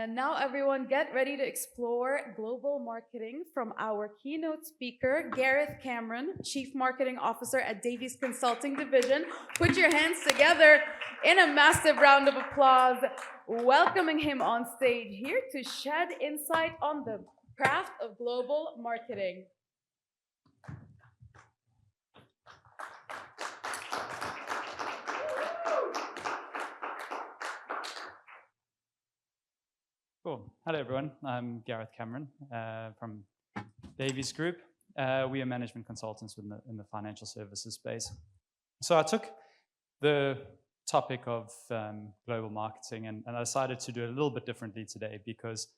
And now, everyone, get ready to explore global marketing from our keynote speaker, Gareth Cameron, Chief Marketing Officer at Davies Consulting Division. Put your hands together in a massive round of applause, welcoming him on stage here to shed insight on the craft of global marketing. Cool. Hello, everyone. I'm Gareth Cameron from Davies Group. We are management consultants in the financial services space. So I took the topic of global marketing and I decided to do it a little bit differently today because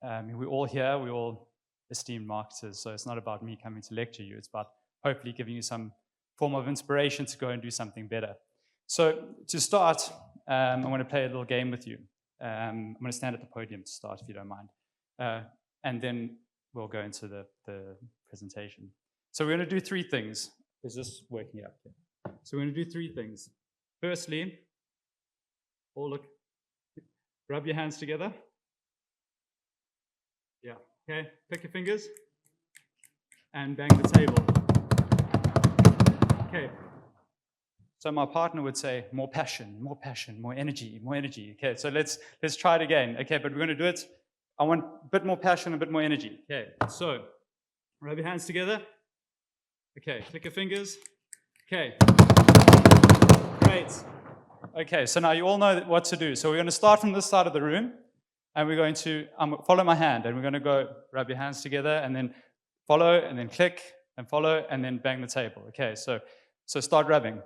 we're all here, we're all esteemed marketers. So it's not about me coming to lecture you. It's about hopefully giving you some form of inspiration to go and do something better. So to start, I want to play a little game with you. I'm going to stand at the podium to start, if you don't mind. And then we'll go into the presentation. So we're going to do three things. Is this working out? Okay. So we're going to do three things. Firstly, rub your hands together. Yeah, okay. Pick your fingers and bang the table. Okay. So my partner would say, more passion, more energy, more energy. Okay, so let's try it again. Okay, but we're going to do it. I want a bit more passion, a bit more energy. Okay, so rub your hands together. Okay, click your fingers. Okay, great. Okay, so now you all know what to do. So we're going to start from this side of the room, and we're going to follow my hand, and we're going to go rub your hands together, and then follow, and then click, and follow, and then bang the table. Okay, so start rubbing.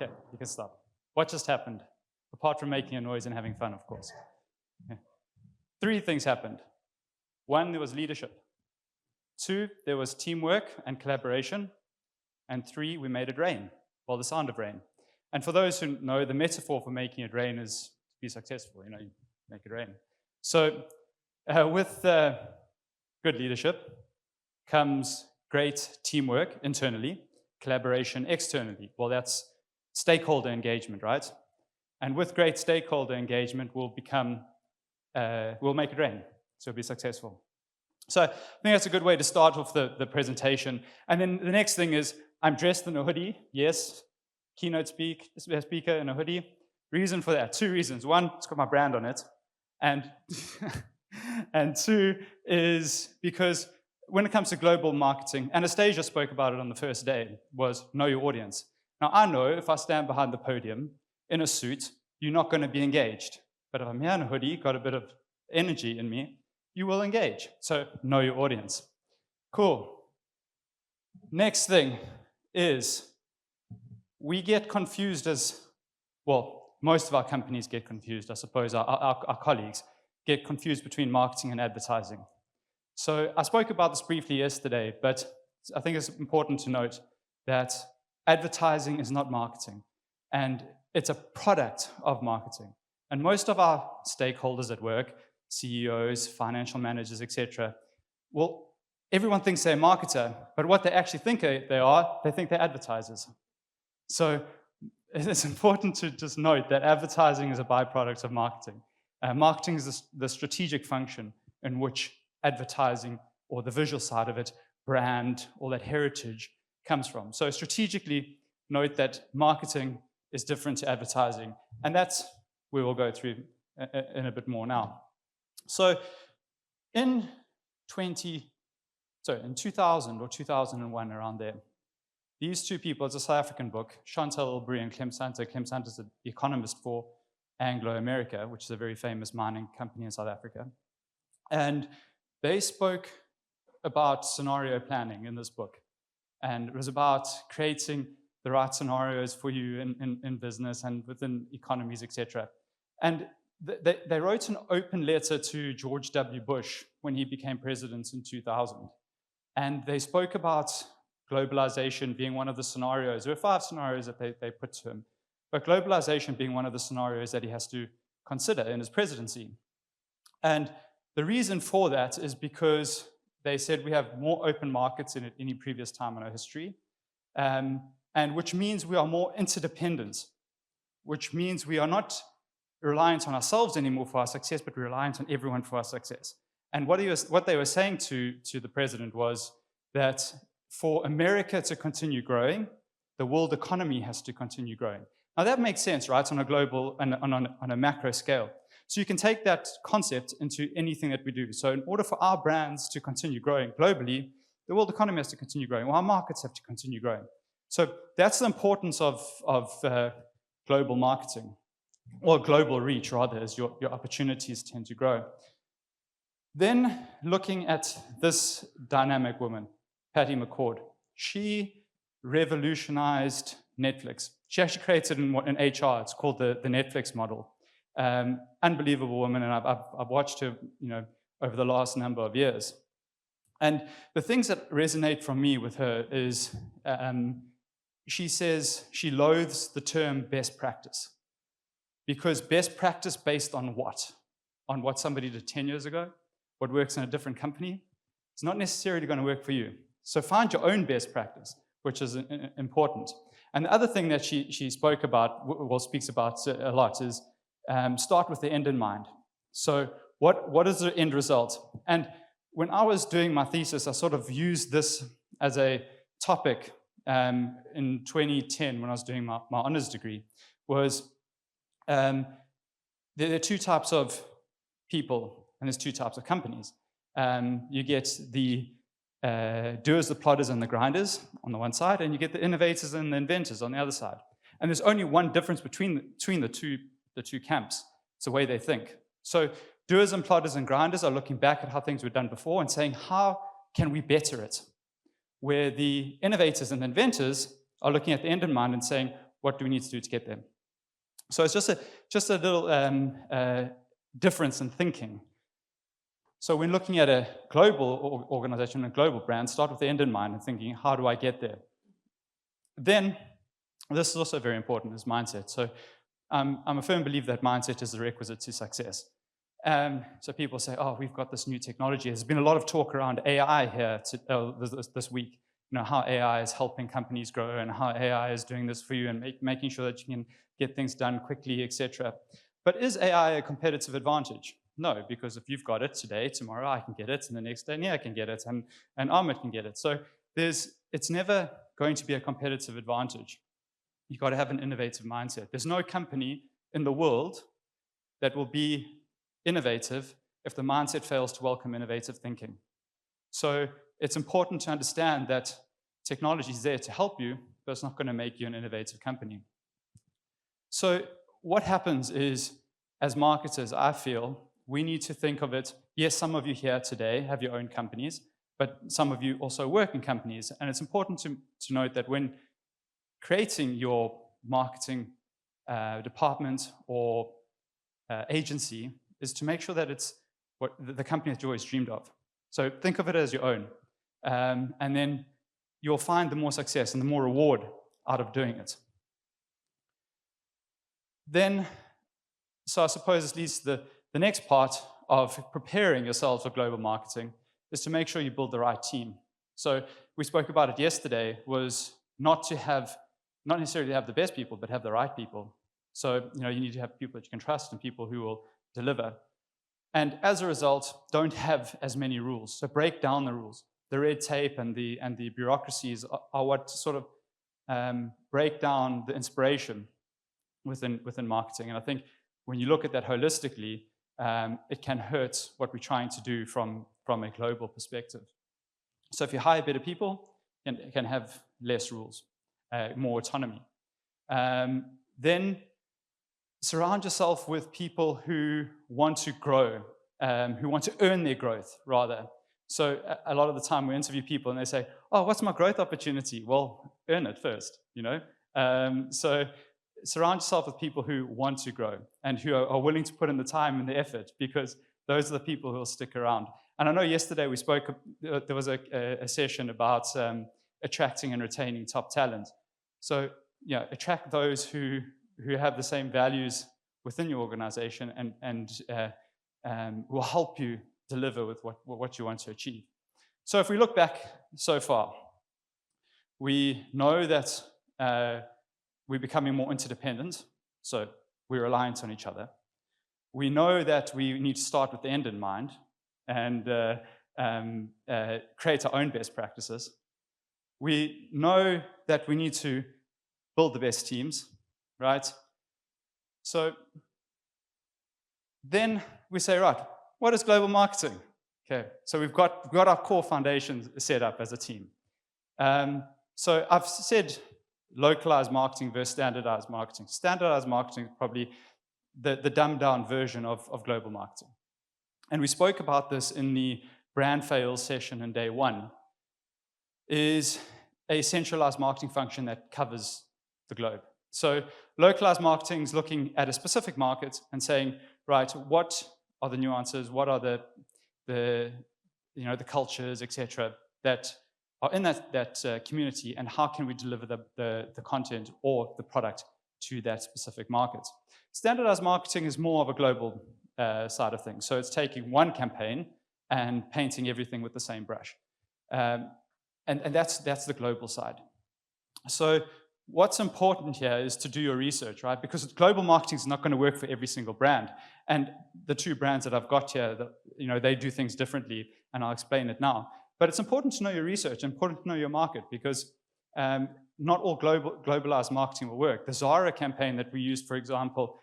Okay, you can stop. What just happened? Apart from making a noise and having fun, of course. Okay. Three things happened. One, there was leadership. Two, there was teamwork and collaboration. And three, we made it rain. Well, the sound of rain. And for those who know, the metaphor for making it rain is to be successful. You know, you make it rain. So with good leadership comes great teamwork internally, collaboration externally. Well, that's stakeholder engagement, right? And with great stakeholder engagement, we'll make it rain, so be successful. So I think that's a good way to start off the presentation. And then the next thing is, I'm dressed in a hoodie. Yes, keynote speaker in a hoodie. Reason for that, two reasons. One, it's got my brand on it. And, and two is because when it comes to global marketing, Anastasia spoke about it on the first day, was know your audience. Now, I know if I stand behind the podium in a suit, you're not going to be engaged. But if I'm here in a hoodie, got a bit of energy in me, you will engage. So know your audience. Cool. Next thing is we get confused most of our companies get confused. I suppose our colleagues get confused between marketing and advertising. So I spoke about this briefly yesterday, but I think it's important to note that advertising is not marketing, and it's a product of marketing. And most of our stakeholders at work, CEOs, financial managers, etc., well, everyone thinks they're a marketer, but what they actually think they think they're advertisers. So it's important to just note that advertising is a byproduct of marketing. Marketing is the strategic function in which advertising, or the visual side of it, brand, all that heritage comes from. So strategically, note that marketing is different to advertising, and that's we will go through in a bit more now. So in 2000 or 2001, around there, these two people, it's a South African book, Chantal Ilbury and Clem Santa. Clem Santa is the economist for Anglo America, which is a very famous mining company in South Africa. And they spoke about scenario planning in this book. And it was about creating the right scenarios for you in business and within economies, etc. And they wrote an open letter to George W. Bush when he became president in 2000. And they spoke about globalization being one of the scenarios. There were 5 scenarios that they put to him. But globalization being one of the scenarios that he has to consider in his presidency. And the reason for that is because they said we have more open markets than at any previous time in our history, and which means we are more interdependent, which means we are not reliant on ourselves anymore for our success, but we're reliant on everyone for our success. And what they were saying to the president was that for America to continue growing, the world economy has to continue growing. Now that makes sense, right, on a global and on a macro scale. So you can take that concept into anything that we do. So in order for our brands to continue growing globally, the world economy has to continue growing, or our markets have to continue growing. So that's the importance of global marketing, or global reach, rather, as your opportunities tend to grow. Then looking at this dynamic woman, Patty McCord, she revolutionized Netflix. She actually created in HR, it's called the Netflix model. Unbelievable woman, and I've watched her, over the last number of years. And the things that resonate from me with her is she says she loathes the term best practice. Because best practice based on what? On what somebody did 10 years ago? What works in a different company? It's not necessarily going to work for you. So find your own best practice, which is important. And the other thing that she spoke about, speaks about a lot, is start with the end in mind. So what is the end result? And when I was doing my thesis, I sort of used this as a topic in 2010 when I was doing my honors degree, was there are two types of people, and there's two types of companies. You get the doers, the plodders, and the grinders on the one side, and you get the innovators and the inventors on the other side. And there's only one difference between the two camps. It's the way they think. So doers and plodders and grinders are looking back at how things were done before and saying, how can we better it? Where the innovators and the inventors are looking at the end in mind and saying, what do we need to do to get there? So it's just a little difference in thinking. So when looking at a global organization, a global brand, start with the end in mind and thinking, how do I get there? Then, this is also very important, is mindset. So I'm a firm believer that mindset is the requisite to success. So people say, oh, we've got this new technology. There's been a lot of talk around AI here this week, how AI is helping companies grow and how AI is doing this for you and making sure that you can get things done quickly, etc. But is AI a competitive advantage? No, because if you've got it today, tomorrow I can get it, and the next day, I can get it, and Ahmed can get it. So it's never going to be a competitive advantage. You've got to have an innovative mindset. There's no company in the world that will be innovative if the mindset fails to welcome innovative thinking. So it's important to understand that technology is there to help you, but it's not going to make you an innovative company. So what happens is, as marketers, I feel, we need to think of it, yes, some of you here today have your own companies, but some of you also work in companies. And it's important to note that when creating your marketing department or agency is to make sure that it's what the company that you always dreamed of. So think of it as your own. And then you'll find the more success and the more reward out of doing it. Then, so I suppose this leads to the next part of preparing yourselves for global marketing is to make sure you build the right team. So we spoke about it yesterday, was not necessarily have the best people, but have the right people. So you need to have people that you can trust and people who will deliver. And as a result, don't have as many rules. So break down the rules. The red tape and the bureaucracies are what sort of break down the inspiration within marketing. And I think when you look at that holistically, it can hurt what we're trying to do from a global perspective. So if you hire better people, you can have less rules, more autonomy. Then surround yourself with people who want to grow, who want to earn their growth, rather. So a lot of the time we interview people and they say, oh, what's my growth opportunity? Well, earn it first, So surround yourself with people who want to grow and who are willing to put in the time and the effort, because those are the people who will stick around. And I know yesterday we spoke, there was a session about attracting and retaining top talent. So, attract those who have the same values within your organization and will help you deliver with what you want to achieve. So if we look back so far, we know that we're becoming more interdependent, so we're reliant on each other. We know that we need to start with the end in mind and create our own best practices. We know that we need to build the best teams, right? So then we say, right, what is global marketing? Okay, so we've got our core foundations set up as a team. So I've said localized marketing versus standardized marketing. Standardized marketing is probably the dumbed down version of global marketing. And we spoke about this in the brand fails session in day one, is a centralized marketing function that covers the globe. So localized marketing is looking at a specific market and saying, right, what are the nuances, what are the cultures, etc., that are in that community, and how can we deliver the content or the product to that specific market. Standardized marketing is more of a global side of things. So it's taking one campaign and painting everything with the same brush. And that's the global side. So what's important here is to do your research, right? Because global marketing is not going to work for every single brand. And the two brands that I've got here, they do things differently, and I'll explain it now. But it's important to know your research, important to know your market, because not all globalized marketing will work. The Zara campaign that we used, for example,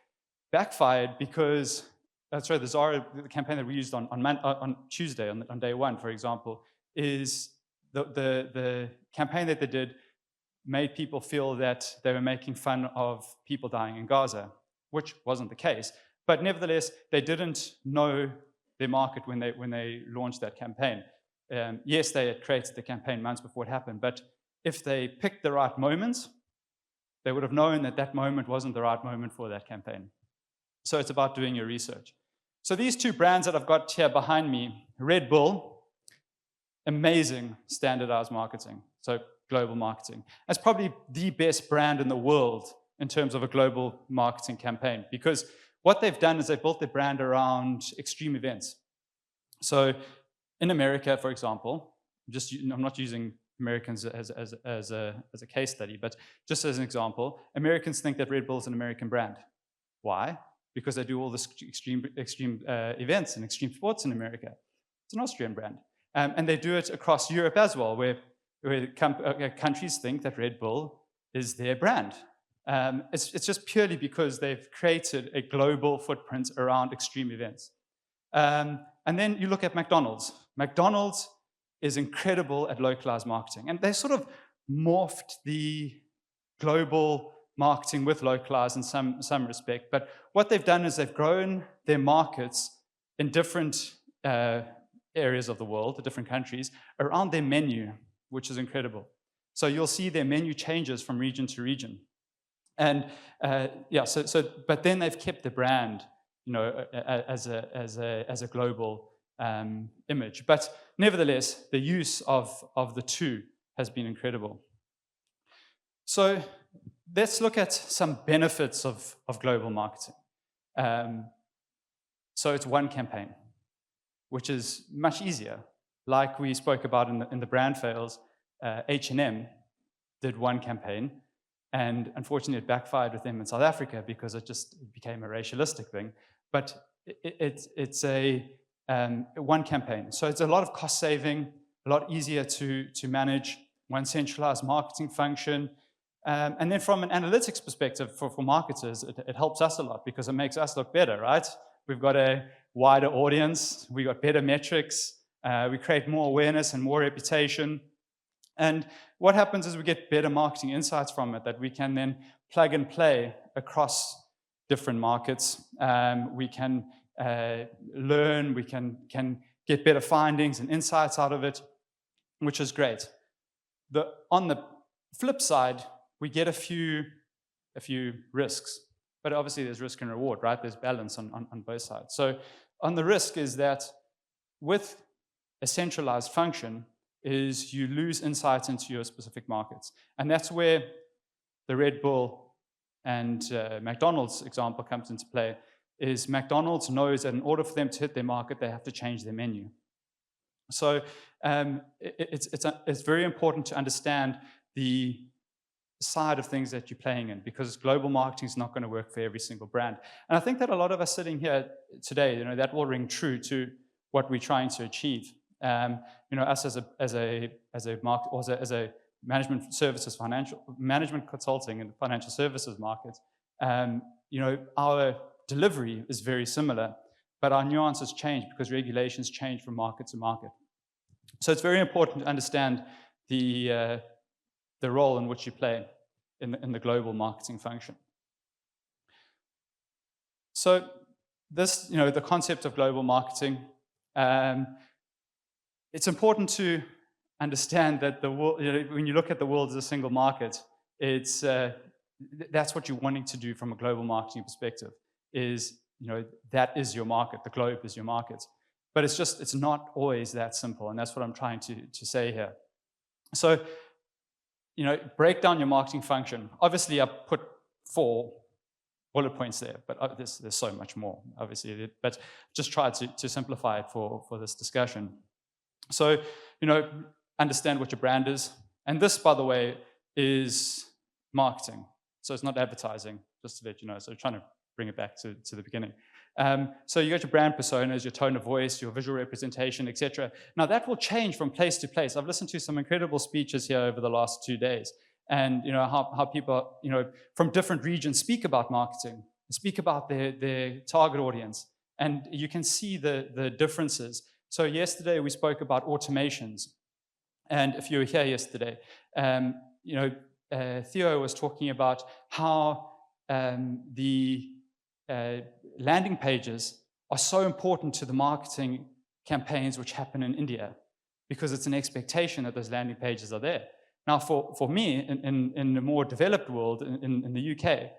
backfired because, the campaign that we used on Tuesday, on day one, for example, is the campaign that they did made people feel that they were making fun of people dying in Gaza, which wasn't the case. But nevertheless, they didn't know their market when they launched that campaign. Yes, they had created the campaign months before it happened, but if they picked the right moment, they would have known that that moment wasn't the right moment for that campaign. So it's about doing your research. So these two brands that I've got here behind me, Red Bull, amazing standardized marketing, so global marketing. That's probably the best brand in the world in terms of a global marketing campaign, because what they've done is they've built their brand around extreme events. So in America, for example, I'm not using Americans as a case study, but just as an example, Americans think that Red Bull is an American brand. Why? Because they do all this extreme events and extreme sports in America. It's an Austrian brand. And they do it across Europe as well, where countries think that Red Bull is their brand. It's just purely because they've created a global footprint around extreme events. And then you look at McDonald's. McDonald's is incredible at localized marketing. And they sort of morphed the global marketing with localized in some respect. But what they've done is they've grown their markets in different areas of the world, the different countries, around their menu, which is incredible. So you'll see their menu changes from region to region. And but then they've kept the brand, as a global image. But nevertheless, the use of the two has been incredible. So let's look at some benefits of global marketing. So it's one campaign, which is much easier. Like we spoke about in the brand fails, H&M did one campaign, and unfortunately it backfired with them in South Africa because it just became a racialistic thing. But it's a one campaign. So it's a lot of cost saving, a lot easier to manage, one centralized marketing function. And then from an analytics perspective for marketers, it helps us a lot because it makes us look better, right? We've got a wider audience, we got better metrics, we create more awareness and more reputation. And what happens is we get better marketing insights from it that we can then plug and play across different markets. We can learn, we can get better findings and insights out of it, which is great. On the flip side, we get a few risks, but obviously there's risk and reward, right? There's balance on both sides. So on the risk is that with a centralized function is you lose insights into your specific markets. And that's where the Red Bull and McDonald's example comes into play, is McDonald's knows that in order for them to hit their market, they have to change their menu. So it's very important to understand the side of things that you're playing in, because global marketing is not going to work for every single brand. And I think that a lot of us sitting here today, that will ring true to what we're trying to achieve. Us as a management services, management consulting and financial services market, our delivery is very similar, but our nuances change because regulations change from market to market. So it's very important to understand the role in which you play in the global marketing function. So this, the concept of global marketing, it's important to understand that the world, when you look at the world as a single market, it's that's what you're wanting to do from a global marketing perspective. Is that is your market. The globe is your market. But it's not always that simple, and that's what I'm trying to say here. So, break down your marketing function. Obviously, I put 4 bullet points there, but there's so much more, obviously. But just try to simplify it for this discussion. So, understand what your brand is. And this, by the way, is marketing. So it's not advertising, just to let you know. So trying to bring it back to the beginning. So you got your brand personas, your tone of voice, your visual representation, etc. Now that will change from place to place. I've listened to some incredible speeches here over the last 2 days, and how people from different regions speak about marketing, speak about their target audience, and you can see the differences. So yesterday we spoke about automations, and if you were here yesterday, Theo was talking about how the landing pages are so important to the marketing campaigns which happen in India, because it's an expectation that those landing pages are there. Now, for me, in the more developed world, in the UK,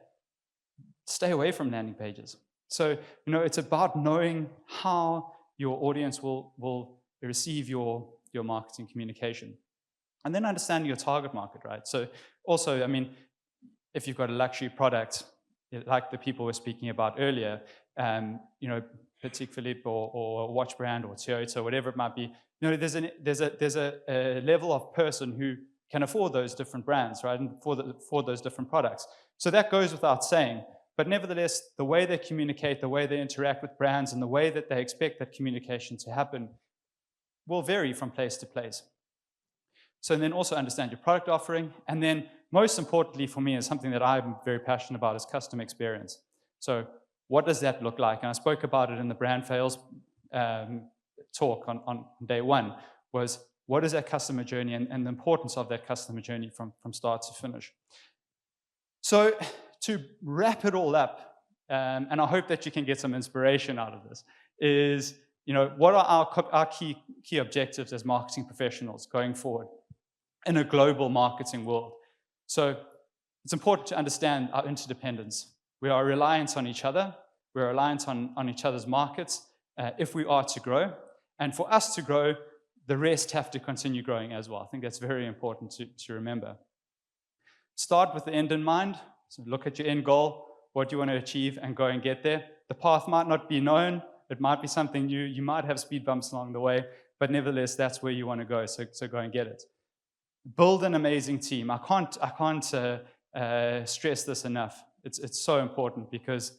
stay away from landing pages. So, it's about knowing how your audience will receive your marketing communication. And then understanding your target market, right? So also, if you've got a luxury product, like the people we're speaking about earlier, Petit Philippe or watch brand or Toyota, whatever it might be, there's a level of person who can afford those different brands, right, and afford those different products. So that goes without saying. But nevertheless, the way they communicate, the way they interact with brands, and the way that they expect that communication to happen will vary from place to place. So then also understand your product offering, and then most importantly for me is something that I'm very passionate about, is customer experience. So what does that look like? And I spoke about it in the brand fails talk on day 1, was what is that customer journey and the importance of that customer journey from start to finish. So to wrap it all up, and I hope that you can get some inspiration out of this, is what are our key objectives as marketing professionals going forward in a global marketing world? So it's important to understand our interdependence. We are reliant on each other. We're reliant on each other's markets if we are to grow. And for us to grow, the rest have to continue growing as well. I think that's very important to remember. Start with the end in mind. So look at your end goal, what you want to achieve, and go and get there. The path might not be known. It might be something new. You might have speed bumps along the way, but nevertheless, that's where you want to go. So go and get it. Build an amazing team. I can't stress this enough. It's so important because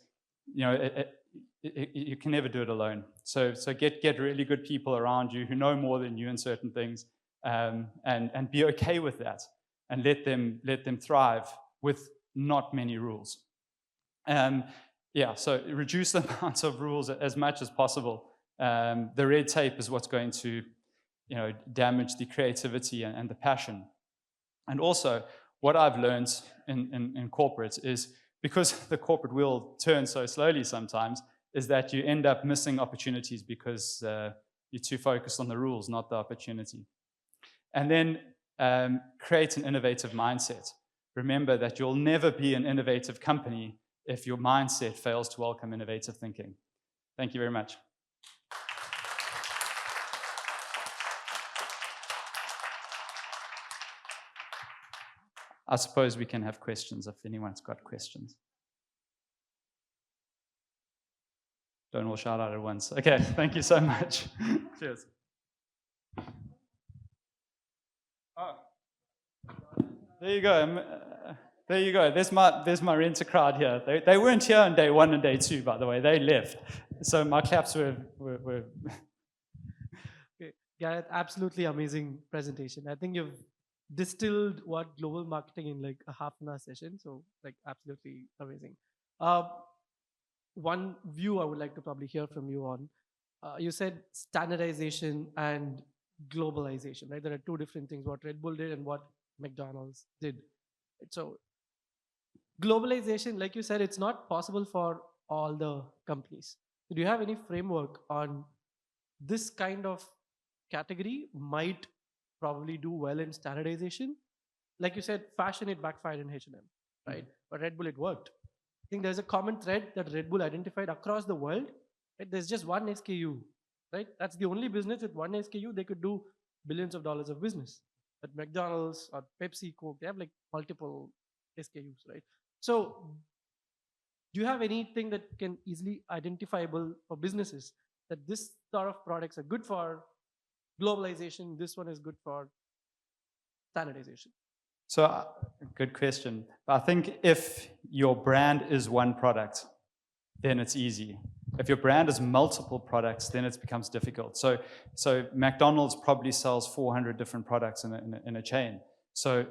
you can never do it alone. So get really good people around you who know more than you in certain things, and be okay with that, and let them thrive with not many rules. So reduce the amounts of rules as much as possible. The red tape is what's going to damage the creativity and the passion. And also, what I've learned in corporate is, because the corporate wheel turns so slowly sometimes, is that you end up missing opportunities because you're too focused on the rules, not the opportunity. And then create an innovative mindset. Remember that you'll never be an innovative company if your mindset fails to welcome innovative thinking. Thank you very much. I suppose we can have questions if anyone's got questions. Don't all shout out at once. Okay, thank you so much. Cheers. Oh, there you go. There you go. There's my renter crowd here. They weren't here on day 1 and day 2, by the way. They left. So my claps were Okay. Gareth, absolutely amazing presentation. I think you've distilled what global marketing in like a half-an-hour session. So like absolutely amazing. One view I would like to probably hear from you on. You said standardization and globalization, right? There are two different things, what Red Bull did and what McDonald's did. So globalization, like you said, it's not possible for all the companies. So do you have any framework on this kind of category might probably do well in standardization? Like you said, fashion, it backfired in H&M, right? But Red Bull, it worked. I think there's a common thread that Red Bull identified across the world. Right? There's just one SKU, right? That's the only business with one SKU. They could do billions of dollars of business. But McDonald's or Pepsi, Coke, they have like multiple SKUs, right? So do you have anything that can easily identifiable for businesses that this sort of products are good for globalization, this one is good for standardization? So, good question. I think if your brand is one product, then it's easy. If your brand is multiple products, then it becomes difficult. So McDonald's probably sells 400 different products in a chain. So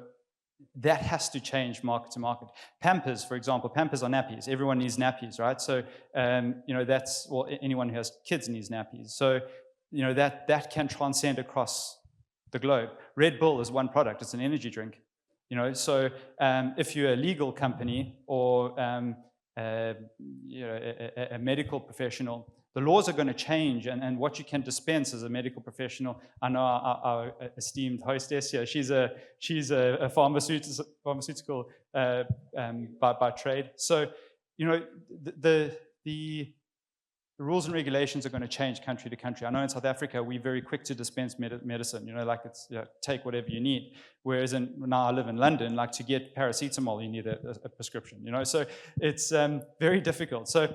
that has to change market to market. Pampers, for example, Pampers are nappies. Everyone needs nappies, right? So, anyone who has kids needs nappies. So, that can transcend across the globe. Red Bull is one product. It's an energy drink. So if you're a legal company or a medical professional, the laws are going to change, and what you can dispense as a medical professional. I know our esteemed hostess here. She's a pharmaceutical by trade. So the rules and regulations are going to change country to country. I know in South Africa, we're very quick to dispense medicine, like it's, take whatever you need. Whereas now I live in London, like to get paracetamol, you need a prescription, So it's very difficult. So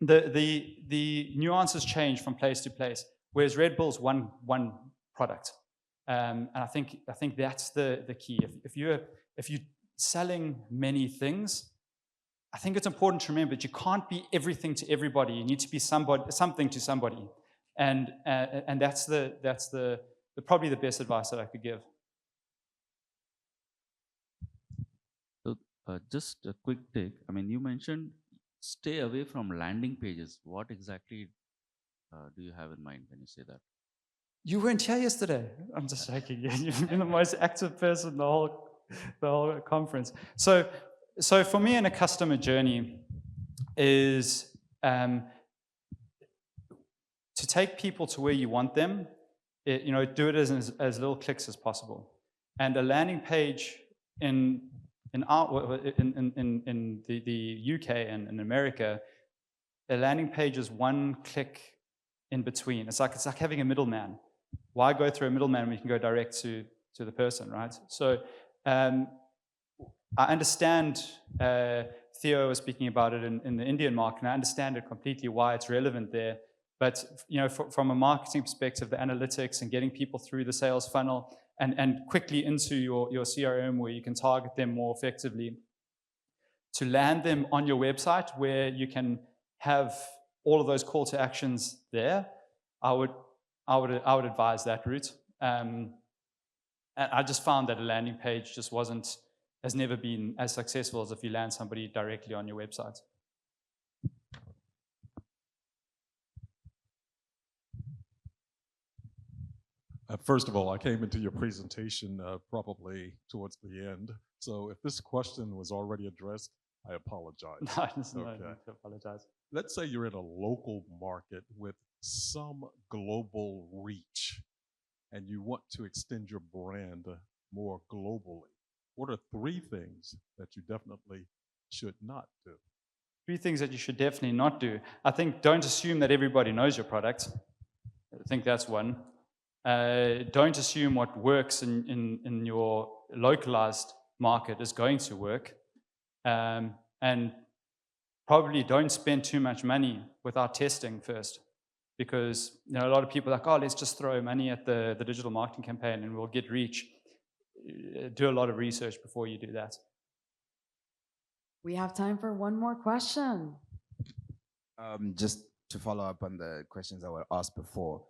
the nuances change from place to place, whereas Red Bull's one product. And I think that's the key. If you're selling many things, I think it's important to remember that you can't be everything to everybody. You need to be something to somebody, and that's probably the best advice that I could give. So just a quick take. I mean, you mentioned stay away from landing pages. What exactly do you have in mind when you say that? You weren't here yesterday. I'm just joking. You've been the most active person the whole conference. So for me, in a customer journey, is to take people to where you want them. Do it as little clicks as possible. And a landing page in the UK and in America, a landing page is one click in between. It's like having a middleman. Why go through a middleman when you can go direct to the person, right? So. I understand Theo was speaking about it in the Indian market, and I understand it completely why it's relevant there. But from a marketing perspective, the analytics and getting people through the sales funnel and quickly into your CRM where you can target them more effectively, to land them on your website where you can have all of those call to actions there, I would advise that route. And I just found that a landing page just has never been as successful as if you land somebody directly on your website. First of all, I came into your presentation probably towards the end. So if this question was already addressed, I apologize. No, I apologize. Let's say you're in a local market with some global reach and you want to extend your brand more globally. What are 3 things that you definitely should not do? 3 things that you should definitely not do. I think don't assume that everybody knows your product. I think that's one. Don't assume what works in your localized market is going to work, and probably don't spend too much money without testing first, because a lot of people are like, oh, let's just throw money at the digital marketing campaign and we'll get reach. Do a lot of research before you do that. We have time for one more question. Just to follow up on the questions that were asked before,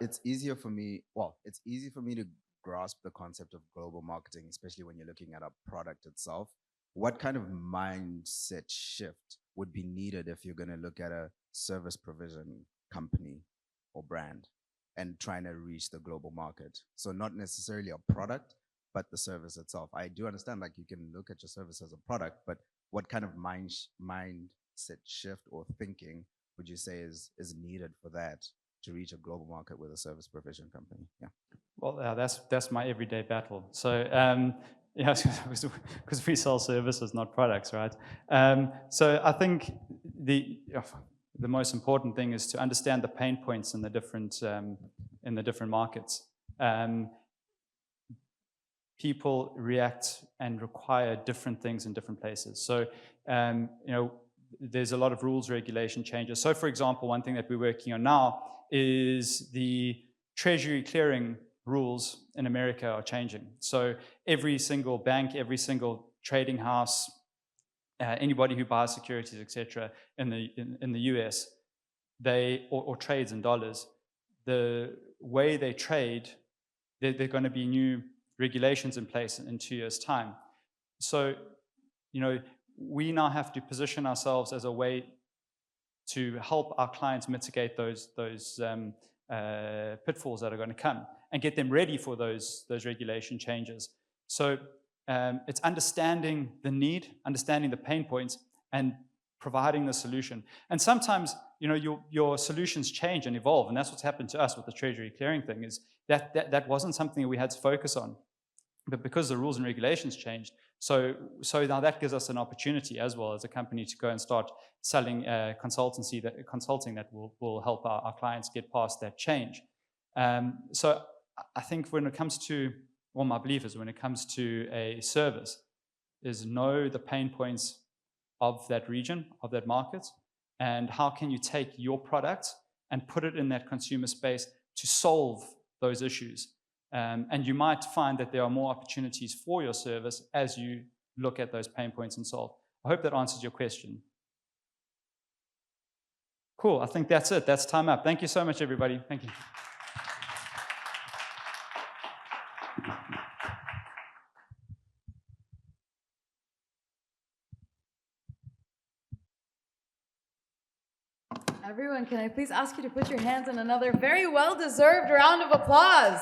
it's easier for me. Well, it's easy for me to grasp the concept of global marketing, especially when you're looking at a product itself. What kind of mindset shift would be needed if you're going to look at a service provision company or brand and trying to reach the global market? So not necessarily a product, but the service itself. I do understand, like, you can look at your service as a product, but what kind of mindset shift or thinking would you say is needed for that to reach a global market with a service provision company? Yeah. Well, that's my everyday battle. So, yeah, because we sell services, not products, right? So I think the most important thing is to understand the pain points in the different markets. People react and require different things in different places. So, there's a lot of rules, regulation changes. So, for example, one thing that we're working on now is the treasury clearing rules in America are changing. So every single bank, every single trading house, anybody who buys securities, etc., in the US, or trades in dollars, the way they trade, there are going to be new regulations in place in 2 years' time. So, we now have to position ourselves as a way to help our clients mitigate those pitfalls that are going to come and get them ready for those regulation changes. So it's understanding the need, understanding the pain points, and providing the solution. And sometimes, your solutions change and evolve, and that's what's happened to us with the treasury clearing thing. Is that wasn't something that we had to focus on, but because the rules and regulations changed, so now that gives us an opportunity as well as a company to go and start selling consulting that will help our clients get past that change. So I think when it comes to, well, my belief is when it comes to a service, is know the pain points of that region, of that market, and how can you take your product and put it in that consumer space to solve those issues. And you might find that there are more opportunities for your service as you look at those pain points and solve. I hope that answers your question. Cool, I think that's it. That's time up. Thank you so much, everybody. Thank you. Everyone, can I please ask you to put your hands in another very well-deserved round of applause?